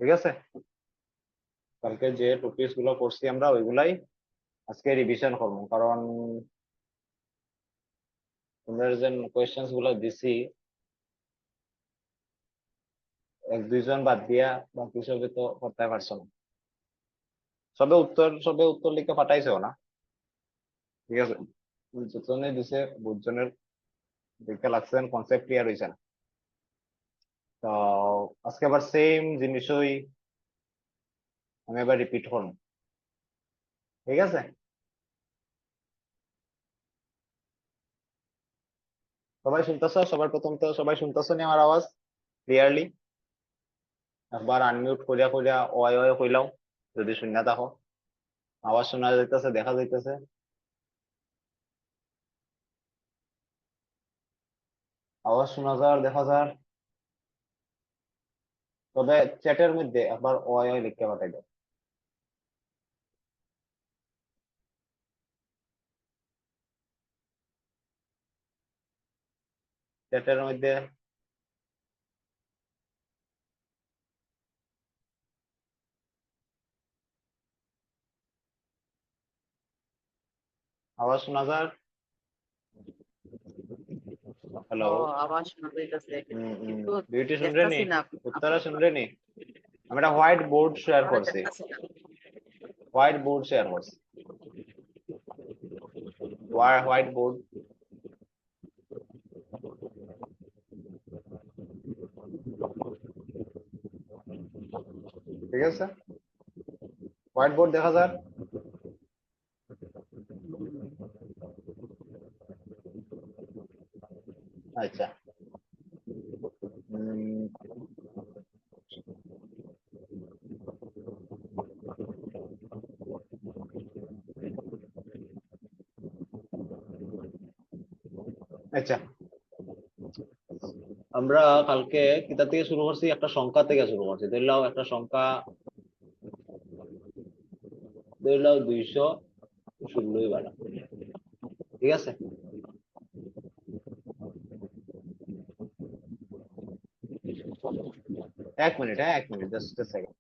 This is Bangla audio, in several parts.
ঠিক আছে, কালকে যে টপিকস গুলো করছি আমরা ওইগুলাই আজকে রিভিশন করবো, কারণ তোমরা যে কোয়েশ্চেন্স গুলো দিছি এক দুইজন বাদ দিয়া বাকি সবে তো করতে পারছো না। সবে উত্তর লিখে পাঠাইছো না? ঠিক আছে, যতজনে দিছে বুঝজনের দেখতে লাগছে কনসেপ্ট ক্লিয়ার হয়েছে না। তো আজকে আবার সেম জিনিসই আমি এবার রিপিট করবো। ঠিক আছে, সবাই শুনতেছো? সবার প্রথম তো সবাই শুনতেছো নি আমার আওয়াজ ক্লিয়ারলি? একবার আনমিউট করিয়া করিয়া ওয়াই ওয়াই কইলাও যদি শুনে থাকো। আওয়াজ শোনা যাইতেছে, দেখা যাইতেছে? আওয়াজ শোনা যার, দেখা যার। তবে চ্যাটের মধ্যে একবার ওয়াই ওয়াই লিখতে পাঠাই দাও। চ্যাটের মধ্যে আওয়াজ শোনা যার? ও হ্যালো। আবার শোনা যাইতেছে কিন্তু বিউটি শুন রে নি? দেখতাছি না উত্তরা আপনি শুন রে নি? আমি একটা হোয়াইট বোর্ড শেয়ার আপনারা করছি। দেখতাছি না। হোয়াইট বোর্ড শেয়ার করছি। White board. ঠিক আছে, হোয়াইট বোর্ড দেখা যার? আচ্ছা। উম, আচ্ছা, আমরা কালকে কিতা থেকে শুরু করছি? একটা সংখ্যা থেকে শুরু করছি। ধরলাও একটা সংখ্যা, ধরলাও 216 বালা। ঠিক আছে, 1 মিনিট, হ্যাঁ 1 মিনিট, জাস্ট সেকেন্ড।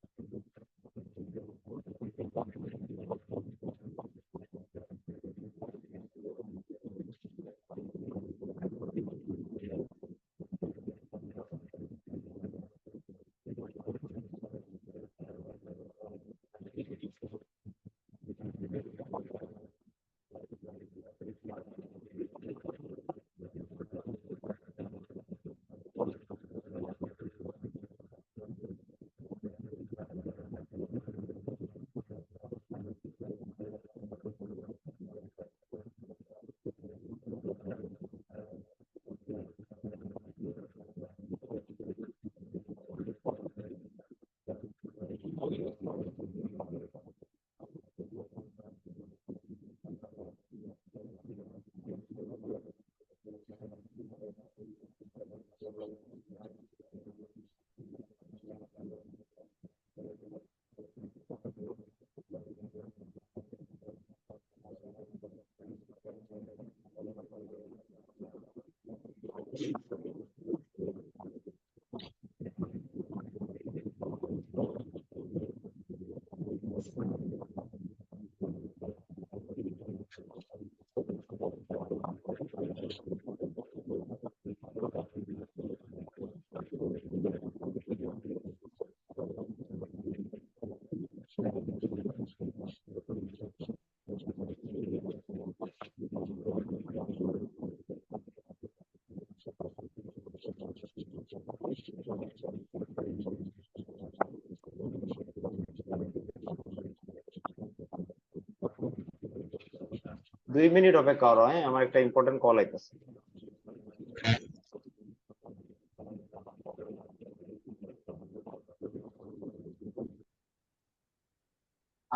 2 মিনিট অপেক্ষা করো, হ্যাঁ আমার একটা ইম্পর্টেন্ট কল আইতেছে।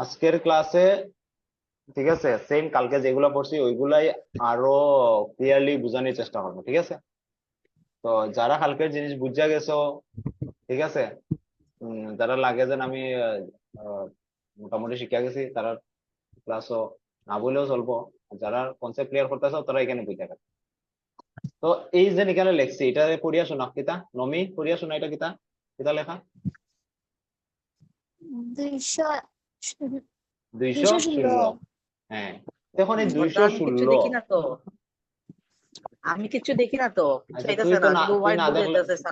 আজকের ক্লাসে ঠিক আছে সেম কালকে যেগুলো পড়ছি ওইগুলাই আরো ক্লিয়ারলি বোঝানোর চেষ্টা করবো। ঠিক আছে, তো যারা কালকের জিনিস বুঝা গেছো, ঠিক আছে, যারা লাগে যেন আমি আহ, মোটামুটি শিখে গেছি, তারা ক্লাসও না বলেও চলবো। যারা কনসেপ্ট ক্লিয়ার করতেছো তারা এখানে বুঝা গেছে। তো এই যে এখানে লেখছি এটা পড়িয়া শোনা কিতা, নমি পড়িয়া শোনা, এটা কিতা কিতা লেখা? 200 216। হ্যাঁ, দেখুন এই ওটা আমি কিছু 216। দেখি না তো, আমি কিছু দেখি না তো, আচ্ছা, চাইতেছে না, শুধু তুই হোয়াইট না দেখলে, বুঝাইতেছে।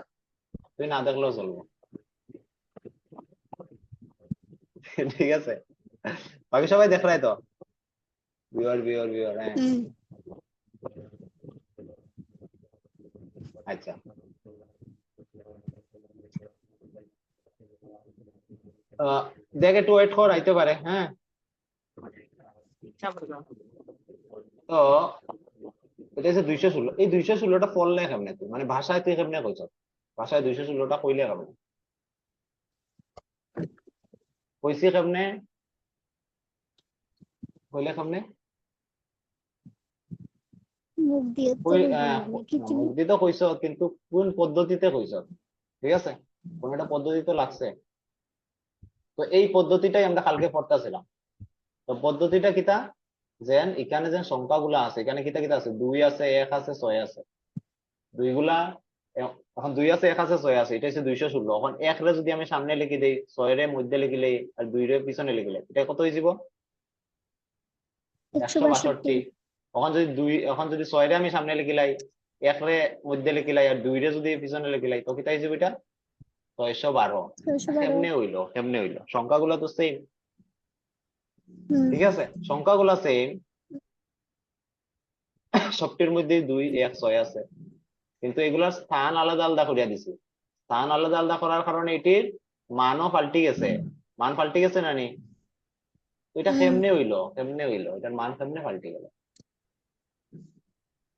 চলবে। ঠিক আছে, বাকি সবাই দেখ রায় তো, ভিউয়ার হ্যাঁ। আচ্ছা, দেখ একটু ওয়েট কর, আইতে পারে। হ্যাঁ, তো এটা হচ্ছে 216। এই 216টা পড়লে কেমনে তুই, মানে ভাষায় তুই কেমনে কইছ? ভাষায় 216টা কইলে কেমনে, কইছি কেমনে, কইলে কেমনে? মুখ দিয়ে তো কই বলবো না, লিখেছি। মুখ দিয়ে তো কইছ, কিন্তু কোন পদ্ধতিতে কইছ? ঠিক আছে, কোন একটা পদ্ধতি তো লাগছে। তো এই পদ্ধতিটাই আমরা কালকে পড়তেছিলাম। তো পদ্ধতিটা কিতা, যেন এখানে যেন সংখ্যাগুলা আছে, এখানে কিতা কিতা আছে, 2 আছে, 1 আছে, 6 আছে। দুইগুলা এখন 2 আছে, 1 আছে, 6 আছে, এটা হচ্ছে 216। এখন 1 রে যদি আমি সামনে লিখি দেই, 6 রে মধ্যে লিখিলে আর 2 রে পিছনে লিখিলে, এটা কত হয়ে যাব? 162। 162। এখন যদি 6 রে আমি সামনে লিখিলাই, 1 রে মধ্যে লিখিলাই আর 2 রে যদি পিছনে লিখিলাই, তো কিতা হয়ে যাব এটা? 612। 612। কেমনে হইলো, সংখ্যাগুলো তো সেম। হুম ঠিক আছে, সংখ্যাগুলো সেম, সবটির মধ্যে 2, 1, 6 আছে, কিন্তু এগুলার স্থান আলাদা আলাদা করিয়া দিছি। স্থান আলাদা আলাদা করার কারণে এটির মানও পাল্টে গেছে। মান পাল্টে গেছে না নি? এটা কেমনে হইলো, এটার মান কেমনে পাল্টে গেল?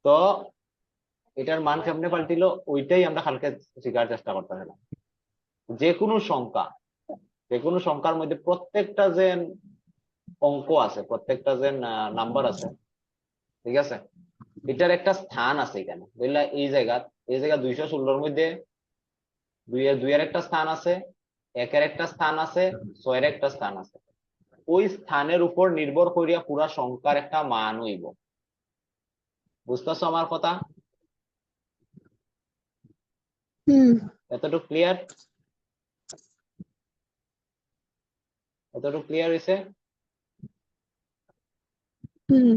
তো এটার মান কেমনে পাল্টিলো, ওইটাই আমরা কালকে শেখার চেষ্টা করতেছিলাম। যে কোনো সংখ্যা, যে কোনো সংখ্যার মধ্যে প্রত্যেকটা যে অঙ্ক আছে, প্রত্যেকটা যে নাম্বার আছে, ঠিক আছে, এটার একটা স্থান আছে এখানে, বুঝলা? এই জায়গা 216-র মধ্যে 2-এর একটা স্থান আছে, 1-এর একটা স্থান আছে, 6-এর একটা স্থান আছে। ওই স্থানের উপর নির্ভর করিয়া পুরা সংখ্যার একটা মান হইব। বুঝতেছো আমার কথা? হুম এতটুকু ক্লিয়ার? এতটুকু ক্লিয়ার হয়েছে? হুম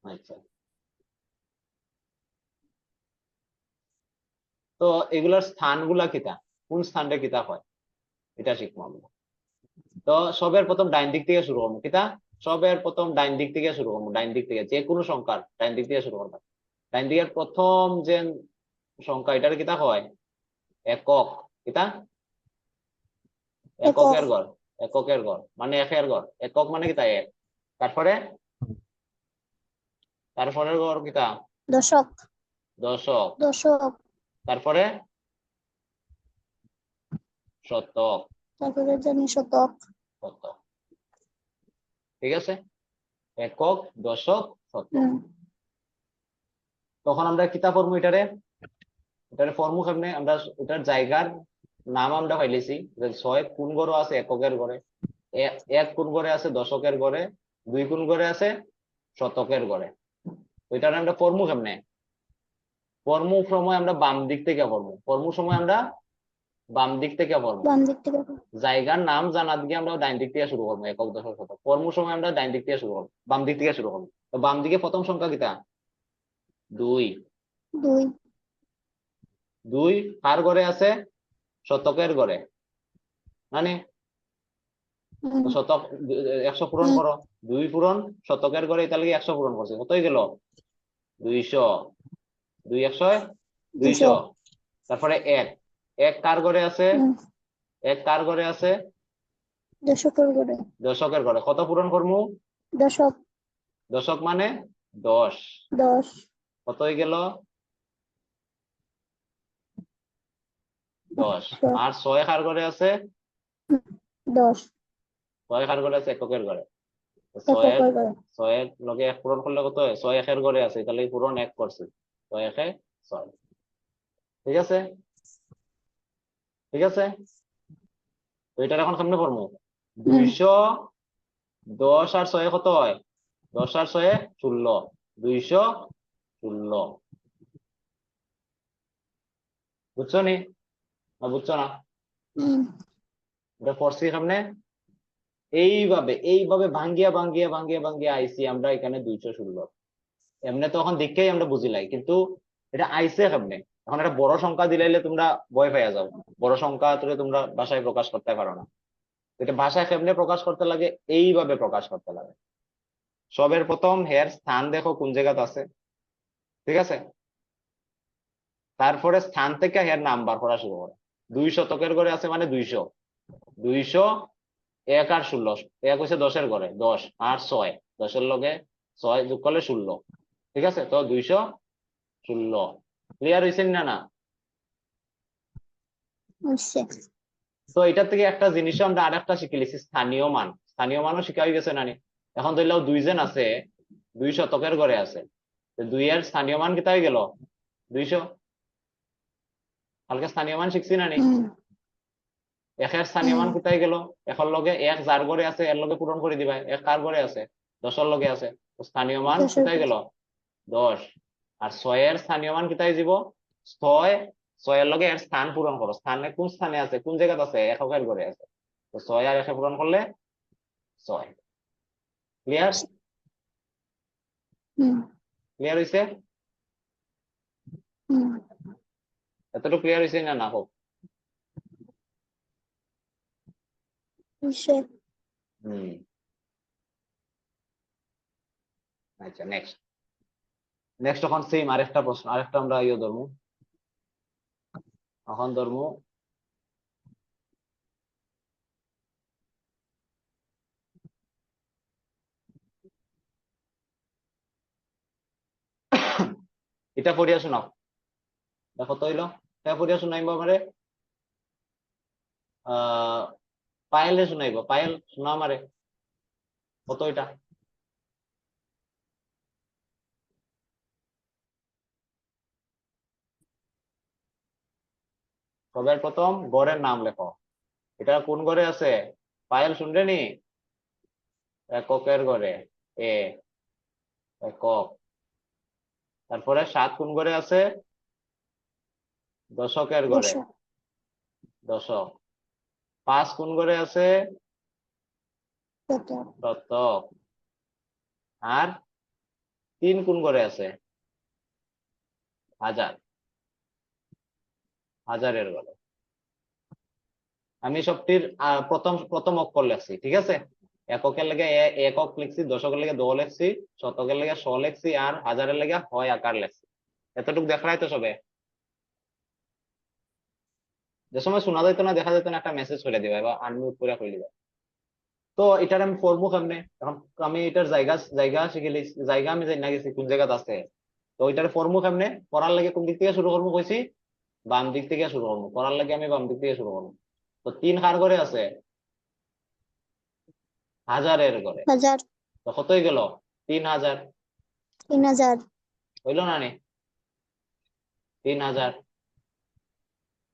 আচ্ছা, তো এগুলার স্থানগুলা কিতা, কোন স্থানটা কিতা হয়, এটা শিখবো আমরা। তো সবের প্রথম ডাইন দিক থেকে শুরু করবো, কিতা? সবের প্রথম ডাইন দিক থেকে শুরু করবো, ডাইন দিক থেকে যে কোনো সংখ্যার ডাইন দিক থেকে শুরু করবো। ডাইন দিকের প্রথম যে সংখ্যা, এটার কিতা হয়? একক। কিতা? একক। এককের গড়। এককের গড় মানে একের গড়, একক মানে কিতা? এক। তারপরে তারপরের গড় কিতা? দশক। দশক। দশক। তারপরে শতক। তারপরে জানি শতক। শতক, ঠিক আছে, একক, দশক, শতক। হুম তখন আমরা কিতা করবো এটারে, ফর্মু কেমনে, আমরা এটার জায়গার নাম আমরা পাইলেছি, যে 6 কোন ঘরে আছে? এককের ঘরে। 1 কোন ঘরে আছে? দশকের ঘরে। 2 কোন ঘরে আছে? শতকের ঘরে। ওইটার আমরা ফর্মু কেমনে, ফর্মু সময় আমরা বাম দিক থেকে পড়বো, ফর্মু সময় আমরা বাম দিক থেকে পড়বো। বাম দিক থেকে। জায়গার নাম জানা দিয়ে আমরা ডাইন দিক থেকে শুরু করবো, একক, দশক, শতক। ফর্মুর সময় আমরা ডাইন দিক থেকে শুরু করবো, বাম দিক থেকে শুরু করবো। তো বাম দিকে প্রথম সংখ্যা কিতা? 2। 2। 2 কার ঘরে আছে? শতকের ঘরে, মানে হুম শতক 100 পূরণ করো, 2 পূরণ শতকের ঘরে, তাহলে 100 পূরণ করছে, কত হয়ে গেল? 200। 2 100 200। 200। তারপরে 1, 1 কার ঘরে আছে? হুম 1 কার ঘরে আছে? দশকের করে। দশকের ঘরে, কত পূরণ করবো? দশক। দশক মানে 10। 10। কত হয়ে গেল? 10। আর 6 কার ঘরে আছে? 10। 6 কার ঘরে আছে? এককের ঘরে। 6-এর এককের করে। 6-এর লগে 1 পূরণ করলে কত হয়? 6 1-এর ঘরে আছে, তাহলে পূরণ 1 করছে, 6 1-এ 6। ঠিক আছে, ঠিক আছে, তো এটার এখন কেমনে করবো? 210 আর 6 কত হয়? 10 আর 6 16। 216। বুঝছো নি, না বুঝছো না? হুম এটা পড়ছি সামনে এইভাবে এইভাবে ভাঙ্গিয়া ভাঙ্গিয়া ভাঙ্গিয়া ভাঙ্গিয়া আইসি আমরা এখানে 216। এমনি তখন দেখেই আমরা বুঝিলাই, কিন্তু এটা আইসে কেমনে। এখন একটা বড় সংখ্যা দিলাইলে তোমরা ভয় পাইয়া যাও, বড় সংখ্যা তোমরা ভাষায় প্রকাশ করতে পারো না। এটা ভাষায় কেমনে প্রকাশ করতে লাগে, এইভাবে প্রকাশ করতে লাগে। সবের প্রথম হের স্থান দেখো কোন জায়গাতে আছে, ঠিক আছে। তারপরে স্থান থেকে হের নাম্বার করা শুরু করে। 2 শতকের ঘরে আছে মানে 200, 200, 1 আর 16, 1 হচ্ছে 10-এর ঘরে 10 আর 6, 10-এর লগে 6 যোগ করলে 16, ঠিক আছে। তো 216 ক্লিয়ার হয়েছে না? না হচ্ছে তো এটার থেকে একটা জিনিস আমরা আরেকটা শিখে লিখছি, স্থানীয় মান। স্থানীয় মানও শিখা হয়ে গেছে নানি। এখন ধরলাও 2 জন আছে, 2 শতকের ঘরে আছে, 2 এর স্থানীয় মান কিতা হয়ে গেল 200। কালকে স্থানীয় মান শিখছি নানি। 1 এর স্থানীয় মান কোথায় গেল, এখন লগে 1 যার ঘরে আছে এর লগে পূরণ করে দিবা। 1 কার ঘরে আছে, 10-এর লগে আছে, তো স্থানীয় মান 10-এর কোথায় গেল 10। আর 6 এর স্থানীয় মান কোথায় যাব 6, 6 এর লগে এর স্থান পূরণ করো। স্থানে কোন স্থানে আছে, কোন জায়গাতে আছে, এককের ঘরে আছে, তো 6 আর 1 পূরণ করলে 6। ক্লিয়ার? ক্লিয়ার হয়েছে? এতটুকু ক্লিয়ার হয়েছে না? না হোক। হচ্ছে হম আচ্ছা, নেক্সট নেক্সট এখন সেম আরেকটা প্রশ্ন, আরেকটা আমরা ধরবো। এখন ধরবো এটা পড়িয়া শোনাও। দেখো তো হইলো, এটা পড়িয়া শোনাইবো আমারে। পায়েলে শোনাইবো। পায়েল শোনা আমারে, কত এটা? সবার প্রথম গড়ের নাম লেখো। এটা কোন ঘরে আছে, পায়েল শুনলে নি? এককের ঘরে, এ একক। তারপরে 7 কোন ঘরে আছে, দশকের ঘরে, 10 দশক। 5 কোন ঘরে আছে, শতক শতক। আর 3 কোন ঘরে আছে, হাজার, হাজারের ঘরে। আমি সবটির প্রথম প্রথম অক্ষর লেখছি, ঠিক আছে। এককের লেগে একক লিখছি, দশকের লেগে দ লিখছি, শতকের লেগে শ লিখছি, আর হাজারের লেগে হয় আকার লিখছি। এতটুকু দেখাই তো সবে। যে সময় শোনা যাইতো না, দেখা যেত না, একটা মেসেজ করে দিবা বা আনমিউট করে কই দিবা। তো এটার আমি পড়বো কেমনে এখন, আমি এটার জায়গা জায়গা শিখে জায়গা আমি জানি না গেছি কোন জায়গাতে আছে। তো এটার পড়বো কেমনে, পড়ার লাগে কোন দিক থেকে শুরু করবো কইছি, বাম দিক থেকে শুরু করবো। পড়ার লাগে আমি বাম দিক থেকে শুরু করবো। তো 3 কার ঘরে আছে, হাজারের ঘরে। 1000 তো কতই গেল 3000, 3000 হইলো না নি? 3000,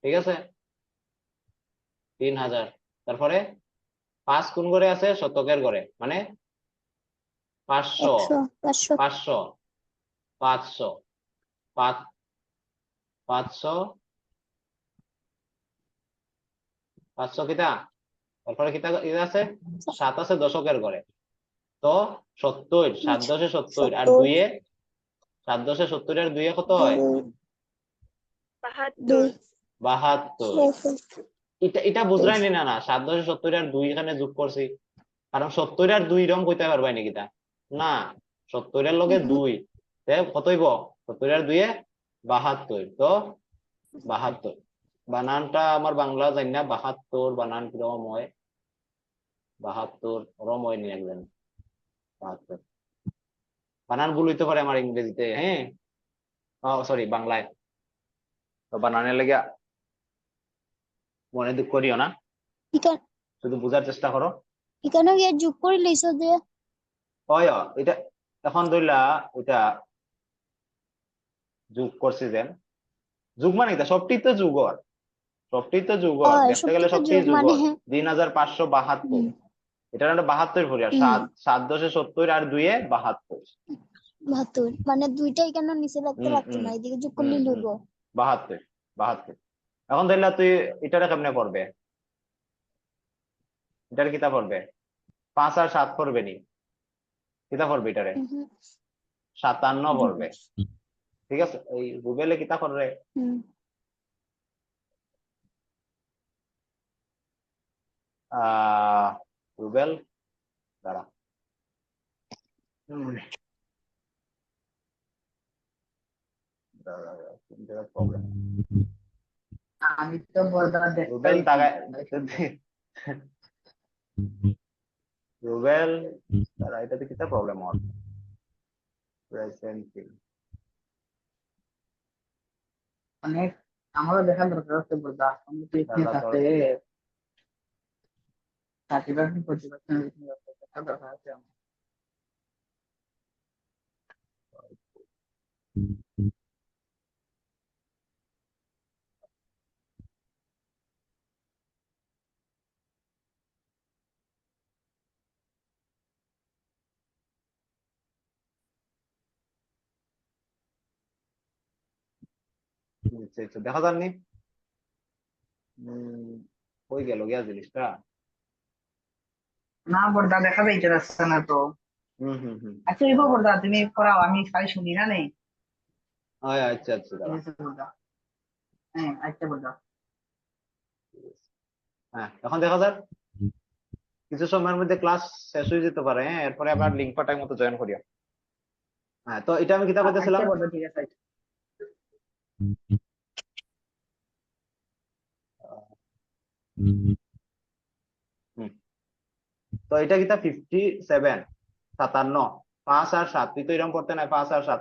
ঠিক আছে, 3000। তারপরে 5 কোন ঘরে আছে, শতকের ঘরে, মানে 500, 100 500 500, 500, 500, 500 কিতা। তারপরে কিতা ইয়ে আছে, 7 আছে দশকের ঘরে, তো 70, 7 10 70, আর 2 এ 7 10 70 আর 2 এ কত হয় 2 72। এটা এটা বুঝরাই নি না? না 7 10 70 আর 2 এখানে যোগ করছি, কারণ 70 আর 2 রকম কইতে পারবাই নাকি তা না। 70 এর লগে 2 কত হইব, 70 আর 2 এ 72, তো 72। বানানটা আমার বাংলা জানি না, 72 বানান কিরকম হয়, 72 ওরম হয় নি একজন, 72 বানান ভুল হইতে পারে আমার ইংরেজিতে, হ্যাঁ, সরি বাংলায়। তো বানানের লেগে মনে দুঃখ করিও না, শুধু বোঝার চেষ্টা করো। এখানে গিয়ে যোগ করে লইছো যে হয় এটা এখন ধরলা ওইটা যোগ করছি, যে যুগ মানে এটা সবটি তো যুগ, সবটি তো যুগ, দেখতে গেলে সবকিছু সবটি যোগ যুগ। মানে 3572, এটা একটা 72 ফুরিয়া, 7 10 70 আর 2 এ 72। 72 মানে দুইটা এখানে নিচে রাখতে পারতো না, এদিকে যোগ করলে লইব 72, 72। এখন ধরলা তুই এটারে কেমনে পড়বে, এটার কিতা পড়বে 5 আর 7 পড়বে নি, কিতা পড়বে এটারে 57 পড়বে। ঠিক আছে, এই রুবেলে কিতা করবে রুবেল দাঁড়া প্রবলেম আমি তো বলতে রুবেল দেখতেই তাকায় রুবেল দাঁড়া, এটাতে কিতা প্রবলেম হল প্রেজেন্টিং অনেক আমারও দেখার দরকার আছে বলতে আমি তো এখানে দাঁড়া তোর থাকতে 30% 40% দেখার দরকার আছে আমার। দেখা যাননি কই গেল গিয়া জিনিসটা না বর্দা দেখা যাইতে যাচ্ছে না তো। হুম হুম হুম আচ্ছা ইবো বর্দা তুমি পড়াও, আমি খালি শুনি না নেই। আচ্ছা আচ্ছা দাঁড়া বর্দা হ্যাঁ আচ্ছা বর্দা। হ্যাঁ এখন দেখা যাক, কিছু সময়ের মধ্যে ক্লাস শেষ হয়ে যেতে পারে, হ্যাঁ এরপরে আবার লিঙ্ক পাঠার মতো জয়েন করিও। হ্যাঁ তো এটা আমি কিতা আচ্ছা বলতেছিলাম, বর্দা ঠিক আছে। হুম, তো এটা কিতা 57 57 5 আর 7 তুই তো এরকম করতে নাই 5 আর 7,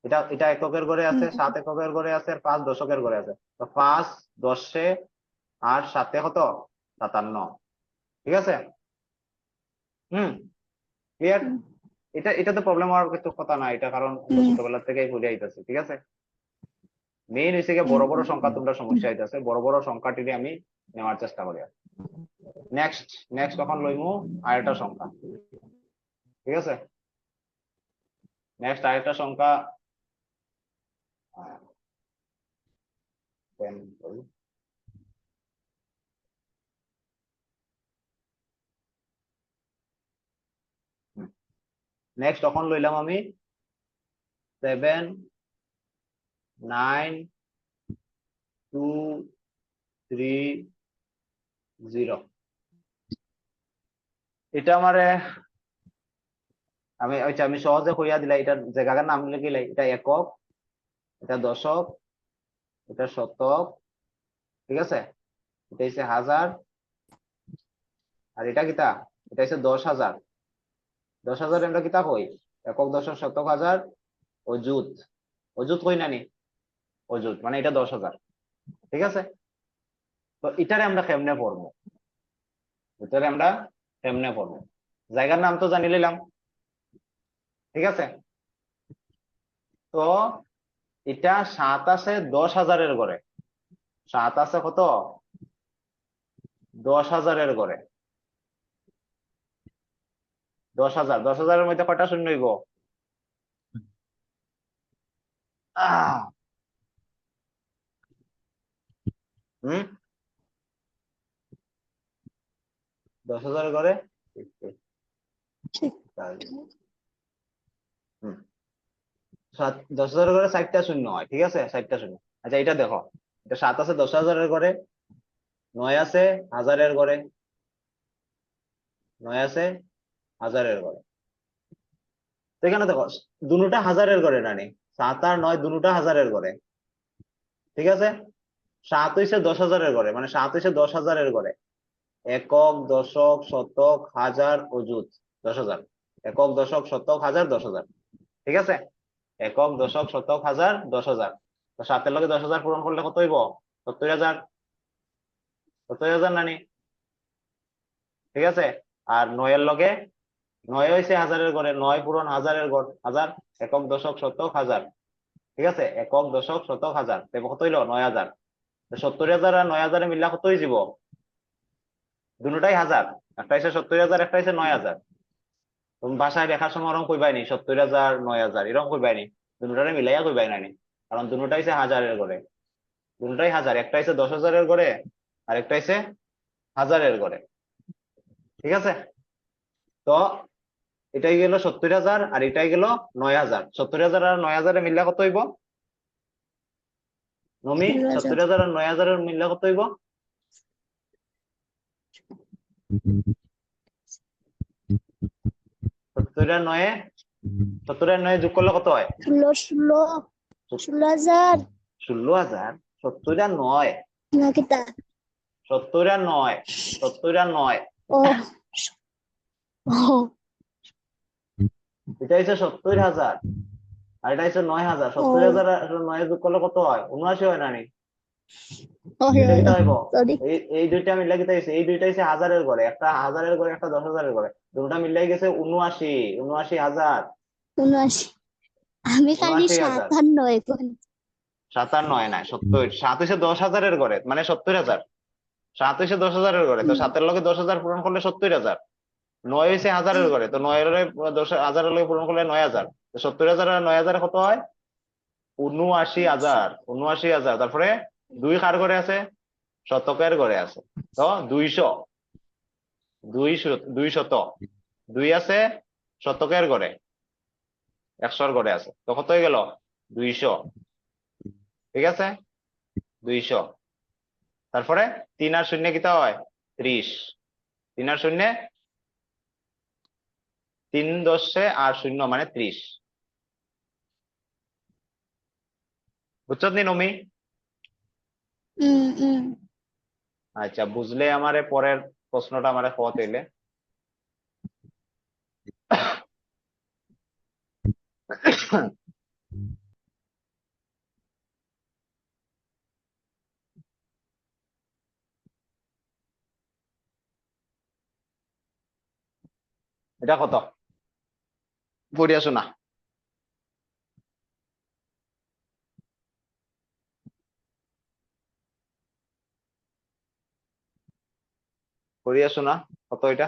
এটা এটা এককের ঘরে আছে, 7 এককের ঘরে আছে, আর 5 দশকের ঘরে আছে। তো 5 10 আর 7 কত 57, ঠিক আছে। ক্লিয়ার। এটা তো প্রবলেম হওয়ার কিছু কথা না, এটা কারণ আমরা ছোটবেলা থেকেই পড়ে আইতাছি, ঠিক আছে। মেইন হইছে গিয়ে বড় বড় সংখ্যা তোমরা সমস্যা হইতাছে, বড় বড় সংখ্যাটি আমি নেওয়ার চেষ্টা করি। নেক্সট নেক্সট তখন লইমু আরেকটা সংখ্যা, ঠিক আছে। নেক্সট আরেকটা সংখ্যা 10 করি। নেক্সট তখন লইলাম আমি 7 9 2 3 0। এটা আমারে আমি সহজে কইয়া দিলাই, এটা জায়গার নাম লিখিলাই, এটা একক, এটা দশক, এটা শতক, ঠিক আছে। এটা হচ্ছে হাজার, আর এটা কিতা, এটা হচ্ছে 10,000। 10,000 আমরা কিতা কই, একক দশক শতক হাজার অযুত, অযুত কই নানি, অযুত মানে এটা 10,000, ঠিক আছে। তো এটারে আমরা কেমনে পড়বো, এটারে আমরা কেমনে পড়বো, জায়গার নাম তো জানি নিলাম, ঠিক আছে। তো এটা 7 আছে 10,000-এর ঘরে, 7 আছে কত 10,000-এর ঘরে, 10,000, 10,000-এর মধ্যে কয়টা শূন্য হইব, হম 10,000-এর ঘরে 10,000-এর ঘরে 60টা শূন্য হয়, ঠিক আছে, 60টা শূন্য। আচ্ছা এটা দেখো, এটা 7 আছে 10,000-এর ঘরে, 9 আছে হাজারের ঘরে, 9 আছে হাজারের ঘরে। তো এখানে দেখো দুটা হাজারের ঘরে নানি, 7 আর 9 দুটা হাজারের ঘরে, ঠিক আছে। 7 হইছে 10,000-এর ঘরে, মানে 7 হইছে 10,000-এর ঘরে, একক দশক শতক হাজার অযুত 10,000, একক দশক শতক হাজার 10,000, ঠিক আছে। একক দশক শতক হাজার 10,000, তো 7-এর লগে 10,000 পূরণ করলে কত হইব 70,000, 70,000 নানি, ঠিক আছে। আর 9-এর লগে 9 হইছে হাজারের ঘরে, 9 পূরণ হাজারের ঘর হাজার, একক দশক শতক হাজার, ঠিক আছে, একক দশক শতক হাজার, দেখো কত হইলো 9,000। 70,000 আর 9,000 মিললা কত হয়ে যাব, দুটাই হাজার, একটা হইছে 70,000 একটা হইছে 9,000। তুমি বাসায় লেখার সময় ওরকম কইবাইনি 70,000 9,000 এরকম কইবাইনি, দুটারে মিলাইয়া কইবাই নানি, কারণ দুটাই হইছে হাজারের ঘরে, দুটাই হাজার, একটা হইছে 10,000-এর ঘরে আর একটা হইছে হাজারের ঘরে, ঠিক আছে? তো এটাই গেল 70,000 আর এটাই গেল 9,000। 70,000 আর 9,000 মিললে কত হইব নমি? 16,000 70,000 আর 9,000 মিললে কত হইব? 70 আর 9 70 আর 9 যোগ করলে কত হয়? 16,000 16,000। 70 আর 9 না কিতা 70 আর 9 70 আর 9 ও ও এটা হচ্ছে 70,000 আর এটা হচ্ছে 9,000। 70,000 আর 9 যোগ করলে কত হয়? 79 হয় না নি? এটা কিটা হইব? সরি এই দুইটা মিললে কিটা হইছে? এই দুইটা হচ্ছে হাজারের ঘরে, একটা 1,000-এর ঘরে, একটা 10,000-এর ঘরে। দুটো মিললে গেছে 79,000। 79 আমি খালি 79,000। 7 আর 9 কোন 7 আর 9 নাই, 70। 7 হচ্ছে 10,000-এর ঘরে, মানে 70,000। 7 হচ্ছে 10,000-এর ঘরে, তো 7-এর লগে 10,000 পূরণ করলে 70,000। 9 হচ্ছে 1,000-এর ঘরে, তো 9 এর 10,000-এর লগে পূরণ করলে 9,000। তো 70,000 আর 9,000 কত হয়? 79,000। 79,000। তারপরে 2 কার ঘরে আছে? শতকের ঘরে আছে। তো 200 200 2 আছে শতকের ঘরে, 100-এর ঘরে আছে। তো কত হয়ে গেল? 200। ঠিক আছে, 200। তারপরে 3 আর 0 কিতা হয়? 30। 3 আর 0 3 10 আর 0 মানে 30। বুঝছত নি নমি? হুম আচ্ছা, বুঝলে আমারে পরের প্রশ্নটা আমারে হওয়া হইলে। এটা কত পড়িয়া শোনা? পড়িয়া শোনা কত এটা?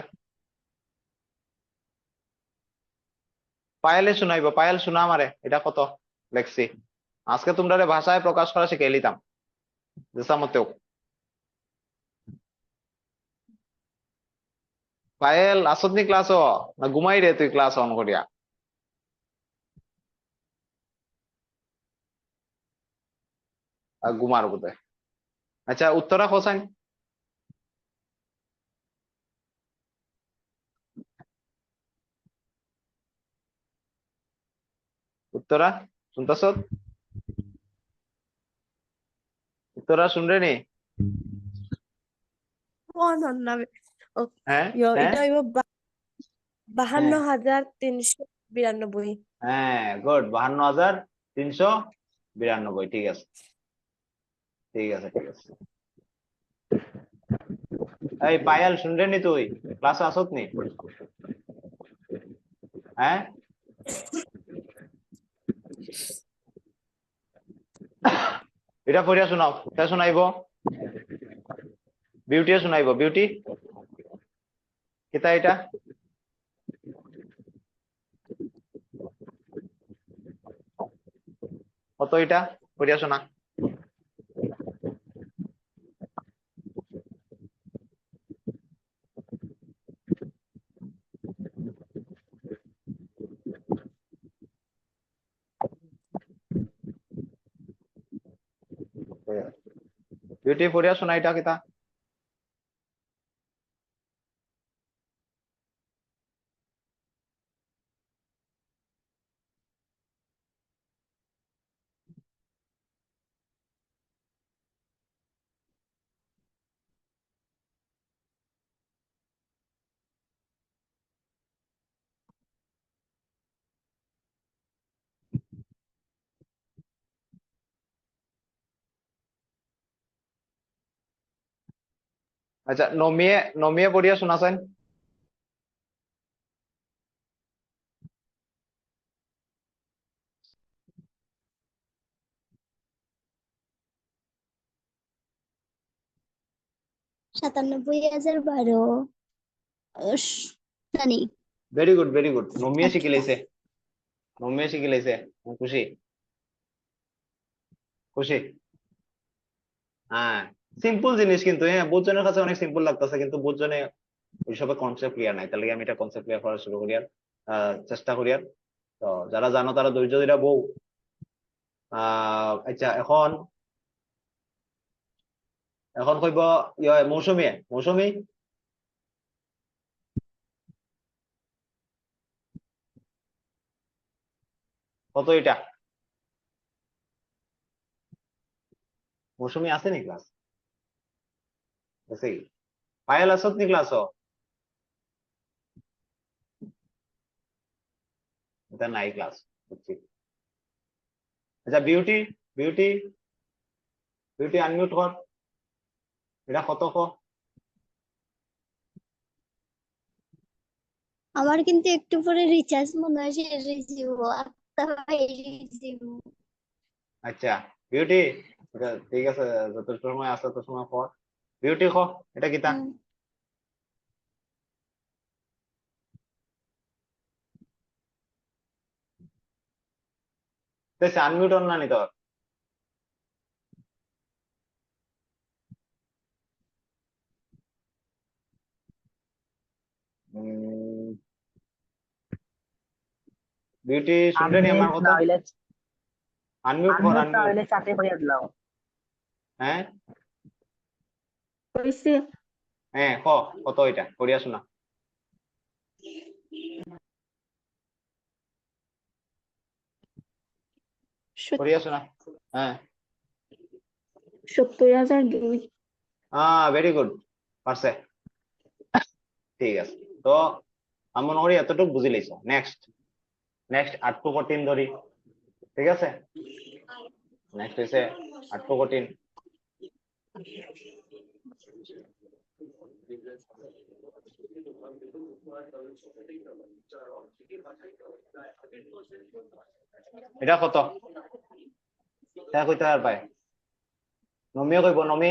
পায়েলে শোনাইব, পায়েল শোনা আমারে এটা কত লেখছি। আজকে তোমরা ভাষায় প্রকাশ করা শিখে লিতাম মতেও। পায়েল আসত নি ক্লাস? না ঘুমাই রে তুই ক্লাস অন করিয়া? ঘুমার বোধহয়। আচ্ছা, উত্তরা কোসাইন? উত্তরা শুনতাছ? উত্তরা শুনরে নি? কোন নামে হ্যাঁ হ্যাঁ এটা হইব হ্যাঁ 52,392। হ্যাঁ, গুড। 52,392। ঠিক আছে, ঠিক আছে, ঠিক আছে। এই পায়েল শুনরে নি? তুই ক্লাসে আসত নি? হ্যাঁ, এটা পড়িয়া শোনাও। এটা শোনাইব বিউটিয়ে, শোনাইব বিউটি। কিতা এটা? কত এটা পড়িয়া শোনা? বিউটি পড়িয়া শোনা এটা কিতা? আচ্ছা, নমিয়ে নমিয়ে পড়িয়া শোনাছেন। সাতানব্বই হাজার 12 জানি ভেরি গুড, ভেরি গুড। নমিয়ে শিখি লাইছে, নমিয়ে শিখি লাইছে। খুশি, খুশি। হ্যাঁ, সিম্পল জিনিস কিন্তু, হ্যাঁ বুঝজনের কাছে অনেক সিম্পল লাগতেছে, কিন্তু বুঝজনে ওইসবে কনসেপ্ট ক্লিয়ার নাই, তাহলে আমি এটা কনসেপ্ট ক্লিয়ার করা শুরু করি আর চেষ্টা করি আর। তো যারা জানো তারা ধৈর্য ধরে বউ। আচ্ছা, এখন এখন কইব মৌসুমী, মৌসুমী কত এটা? মৌসুমী আছে নি ক্লাস? আছে কি? পায়েল আসত নি ক্লাস? এটা নাই ক্লাস, বুঝছি। আচ্ছা, বিউটি, বিউটি, বিউটি আনমিউট কর। এটা কত ক? আমার কিন্তু একটু পরে রিচার্জ মনে হয় শেষ হয়ে যাবো, আটটা হয়ে যাবো। আচ্ছা বিউটি, ঠিক আছে, যত সময় আছে তত সময় কর। বিউটি ক, এটা কিতা? আনমিউট অন না নি তোর? বিউটি শুনলে নি আমার কথা? আনমিউট কর, আনমিউট। চাকরি করিয়া দিলাম। হ্যাঁ হইছে। হ্যাঁ, ক কত এটা করিয়া শোনা। করিয়া শোনা। হ্যাঁ 70,002। ভেরি গুড, পারছে। ঠিক আছে, তো আমি মনে করি এতটুকু বুঝি লাইছ। নেক্সট, নেক্সট 8 টু 14 ধরি, ঠিক আছে? নেক্সট হইছে 8 টু 14। এটা কত? এটা কইতে আর পায়? নমিও কইব, নমি।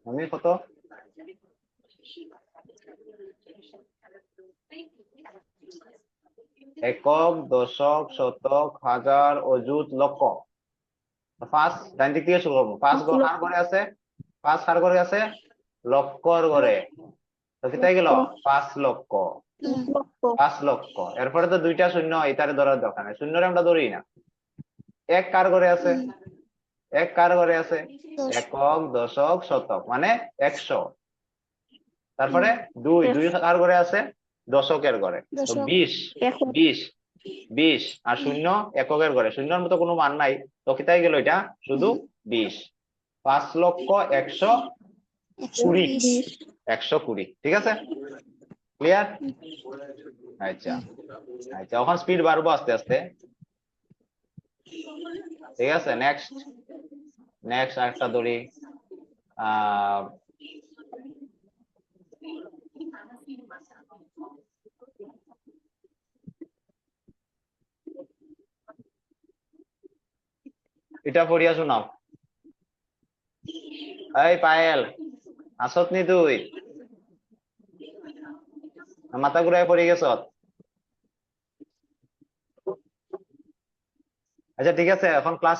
নমি কত? একক, দশক, শতক, হাজার, অযুত, লক্ষ। ফার্স্ট ডান দিক থেকে শুরু করবো। ফার্স্ট কার ঘরে আছে? ফার্স্ট কার ঘরে আছে? লক্ষর ঘরে। তো কোথায় গেল? 5 লক্ষ। 5 লক্ষ, এরপরে তো দুইটা শূন্য, এটারে ধরার দরকার নেই, শূন্যরে আমরা ধরি না। এক কার ঘরে আছে? এক কার ঘরে আছে? একক, দশক, শতক, মানে 100। তারপরে দুই, দুই কার ঘরে আছে? দশকের ঘরে। তো 20, 20, 20 আর শূন্য এককের ঘরে, শূন্যর মতো কোনো মান নাই, তো কোথায় গেল এটা? শুধু 20। 5 লক্ষ 120, 120, ঠিক আছে? ক্লিয়ার? আচ্ছা আচ্ছা, এখন স্পিড বাড়বো আস্তে আস্তে, ঠিক আছে? নেক্সট, নেক্সট আরেকটা ধরি। এটা পড়িয়া শোনাও। এই পায়েল, আসত নি তুই? মাথা ঘুরায় পড়ে গেছ? আচ্ছা ঠিক আছে, এখন ক্লাস